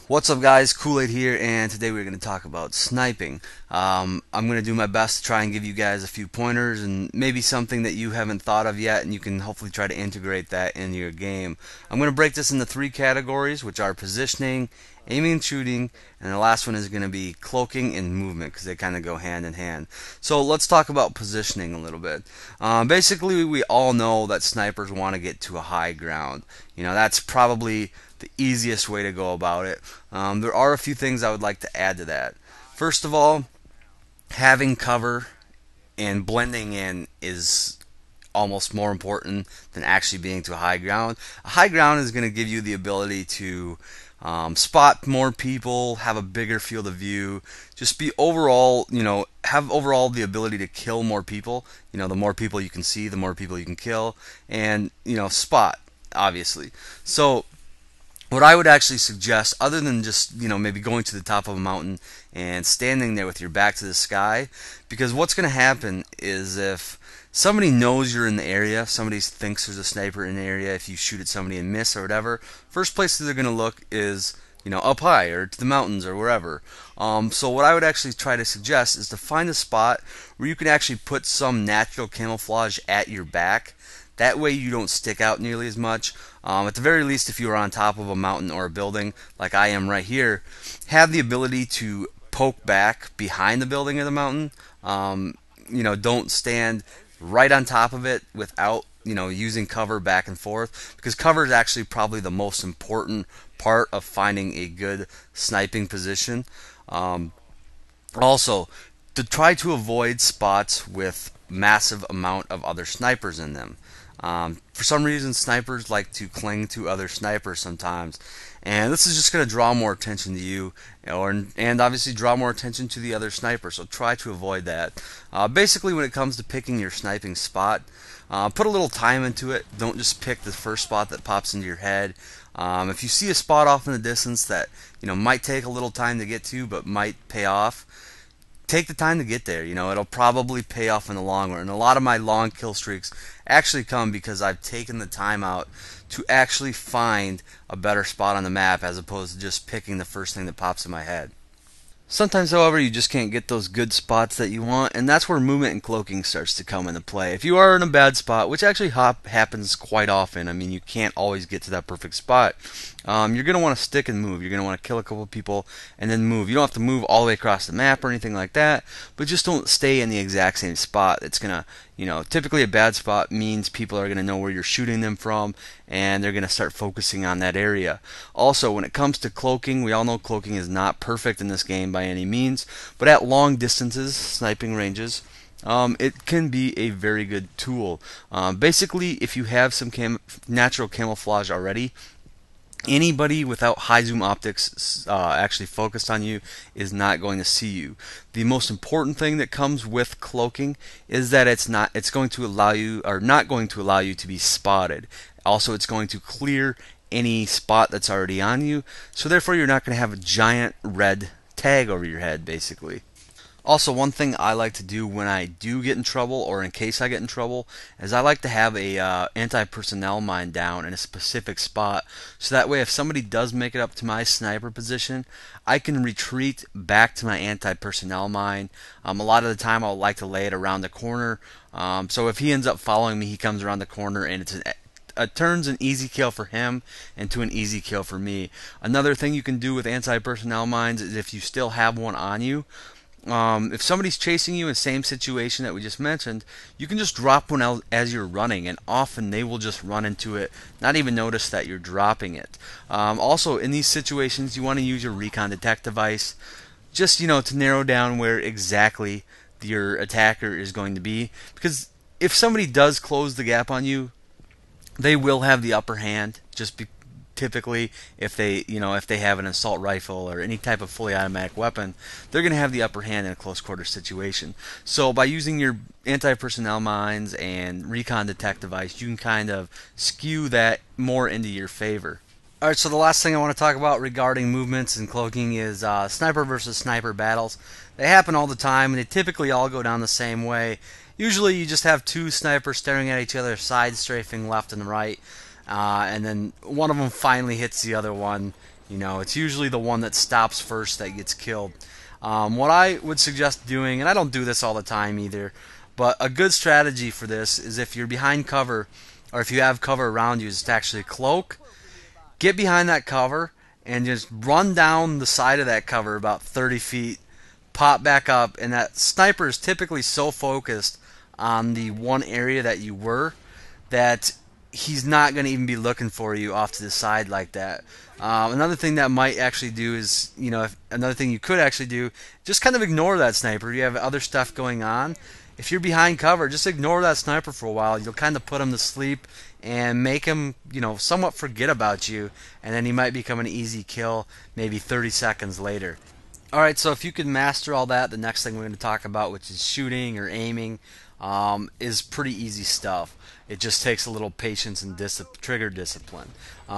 What's up guys, Kool-Aid here, and today we're going to talk about sniping. I'm going to do my best to try and give you guys a few pointers and maybe something that you haven't thought of yet, and you can hopefully try to integrate that into your game. I'm going to break this into three categories, which are positioning, aiming and shooting, and the last one is going to be cloaking and movement, because they kind of go hand in hand. So let's talk about positioning a little bit. Basically, we all know that snipers want to get to a high ground. That's probably the easiest way to go about it. There are a few things I would like to add to that. First of all, having cover and blending in is almost more important than actually being to a high ground. A high ground is going to give you the ability to spot more people, have a bigger field of view, just be overall, have overall the ability to kill more people. The more people you can see, the more people you can kill, and spot, obviously. So what I would actually suggest, other than just maybe going to the top of a mountain and standing there with your back to the sky, because what's going to happen is if somebody knows you're in the area, somebody thinks there's a sniper in the area, if you shoot at somebody and miss or whatever, first place that they're going to look is up high or to the mountains or wherever. So what I would actually try to suggest is to find a spot where you can actually put some natural camouflage at your back. That way you don't stick out nearly as much. At the very least, if you are on top of a mountain or a building, like I am right here, have the ability to poke back behind the building or the mountain. Don't stand right on top of it without using cover back and forth, because cover is actually probably the most important part of finding a good sniping position. Also, to try to avoid spots with massive amount of other snipers in them. For some reason, snipers like to cling to other snipers sometimes, and this is just going to draw more attention to you, and obviously draw more attention to the other sniper. So try to avoid that. Basically, when it comes to picking your sniping spot, put a little time into it. Don't just pick the first spot that pops into your head. If you see a spot off in the distance that might take a little time to get to, but might pay off, take the time to get there. It'll probably pay off in the long run. And a lot of my long kill streaks actually come because I've taken the time out to actually find a better spot on the map, as opposed to just picking the first thing that pops in my head. Sometimes, however, you just can't get those good spots that you want, and that's where movement and cloaking starts to come into play. If you are in a bad spot, which actually happens quite often, I mean, you can't always get to that perfect spot, you're going to want to stick and move. You're going to want to kill a couple of people and then move. You don't have to move all the way across the map or anything like that, but just don't stay in the exact same spot. It's going to, typically a bad spot means people are going to know where you're shooting them from, and they're going to start focusing on that area. Also, when it comes to cloaking, we all know cloaking is not perfect in this game by any means, but at long distances, sniping ranges, it can be a very good tool. Basically, if you have some natural camouflage already, anybody without high zoom optics actually focused on you is not going to see you. The most important thing that comes with cloaking is that it's going to allow you, or not going to allow you, to be spotted. Also, it's going to clear any spot that's already on you, so therefore you're not going to have a giant red tag over your head, basically. Also, one thing I like to do when I do get in trouble, or in case I get in trouble, is I like to have a anti-personnel mine down in a specific spot, so that way if somebody does make it up to my sniper position, I can retreat back to my anti-personnel mine. A lot of the time I'll like to lay it around the corner, so if he ends up following me, he comes around the corner and it turns an easy kill for him into an easy kill for me. Another thing you can do with anti-personnel mines is, if you still have one on you, if somebody's chasing you in the same situation that we just mentioned, you can just drop one out as you're running, and often they will just run into it, not even notice that you're dropping it. Also, in these situations, you want to use your recon detect device, just to narrow down where exactly your attacker is going to be, because if somebody does close the gap on you, they will have the upper hand. Typically, if they have an assault rifle or any type of fully automatic weapon, they're going to have the upper hand in a close quarter situation. So by using your anti-personnel mines and recon detect device, you can kind of skew that more into your favor. Alright, so the last thing I want to talk about regarding movements and cloaking is sniper versus sniper battles. They happen all the time, and they typically all go down the same way. Usually you just have two snipers staring at each other, side strafing left and right. And then one of them finally hits the other one, You know, it's usually the one that stops first that gets killed. What I would suggest doing, and I don't do this all the time either, but a good strategy for this is if you're behind cover, or if you have cover around you, is to actually cloak, get behind that cover, and just run down the side of that cover about 30 feet, pop back up, and that sniper is typically so focused on the one area that you were that he's not going to even be looking for you off to the side like that. Another thing that might actually do is, another thing you could actually do, just kind of ignore that sniper. You have other stuff going on. If you're behind cover, just ignore that sniper for a while. You'll kind of put him to sleep and make him, somewhat forget about you, and then he might become an easy kill maybe 30 seconds later. Alright, so if you can master all that, the next thing we're going to talk about, which is shooting or aiming, is pretty easy stuff. It just takes a little patience and trigger discipline.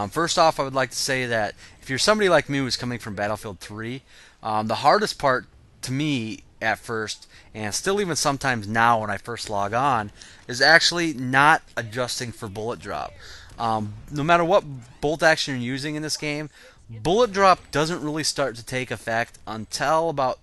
First off, I would like to say that if you're somebody like me who's coming from Battlefield 3, the hardest part to me at first, and still even sometimes now when I first log on, is actually not adjusting for bullet drop. No matter what bolt action you're using in this game, bullet drop doesn't really start to take effect until about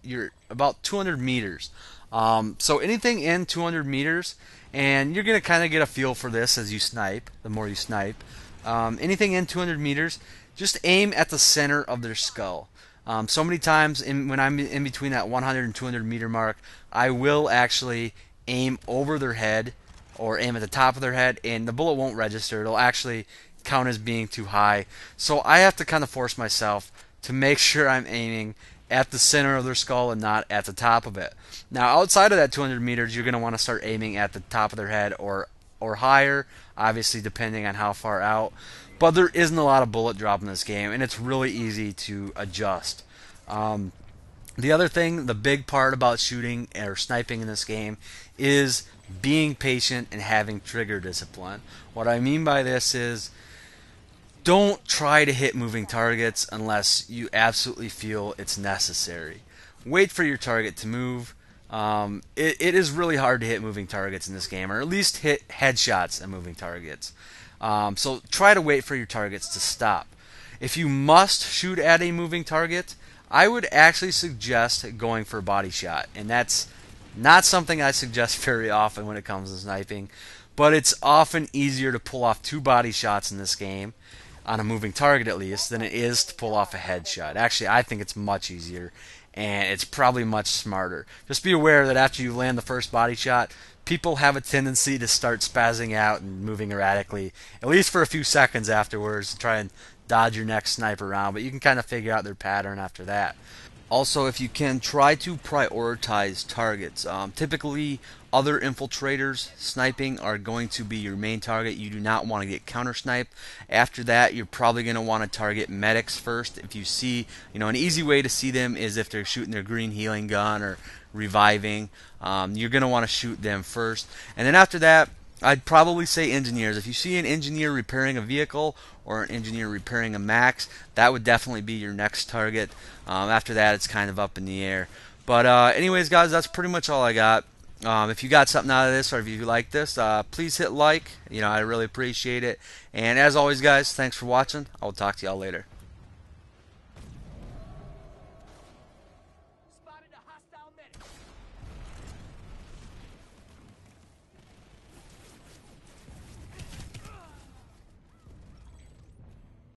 200 meters. So anything in 200 meters, and you're going to kind of get a feel for this as you snipe, the more you snipe. Anything in 200 meters, just aim at the center of their skull. So many times when I'm in between that 100 and 200 meter mark, I will actually aim over their head or aim at the top of their head, and the bullet won't register. It'll actually count as being too high. So I have to kind of force myself to make sure I'm aiming at the center of their skull and not at the top of it. Now, outside of that 200 meters, you're going to want to start aiming at the top of their head or higher, obviously depending on how far out. But there isn't a lot of bullet drop in this game, and it's really easy to adjust. The other thing, the big part about shooting or sniping in this game is being patient and having trigger discipline. What I mean by this is, don't try to hit moving targets unless you absolutely feel it's necessary. Wait for your target to move. It is really hard to hit moving targets in this game, or at least hit headshots at moving targets. So try to wait for your targets to stop. If you must shoot at a moving target, I would actually suggest going for a body shot. And that's not something I suggest very often when it comes to sniping, but it's often easier to pull off 2 body shots in this game, on a moving target at least, than it is to pull off a headshot. Actually, I think it's much easier, and it's probably much smarter. Just be aware that after you land the first body shot, people have a tendency to start spazzing out and moving erratically, at least for a few seconds afterwards, to try and dodge your next sniper round, but you can kind of figure out their pattern after that. Also, if you can, try to prioritize targets. Typically, other infiltrators sniping are going to be your main target. You do not want to get counter-sniped. After that, you're probably going to want to target medics first. If you see, an easy way to see them is if they're shooting their green healing gun or reviving. You're going to want to shoot them first. And then after that, I'd probably say engineers. If you see an engineer repairing a vehicle or an engineer repairing a max, that would definitely be your next target. After that, it's kind of up in the air. But anyways, guys, that's pretty much all I got. If you got something out of this, or if you like this, please hit like. I really appreciate it. And as always, guys, thanks for watching. I'll talk to y'all later.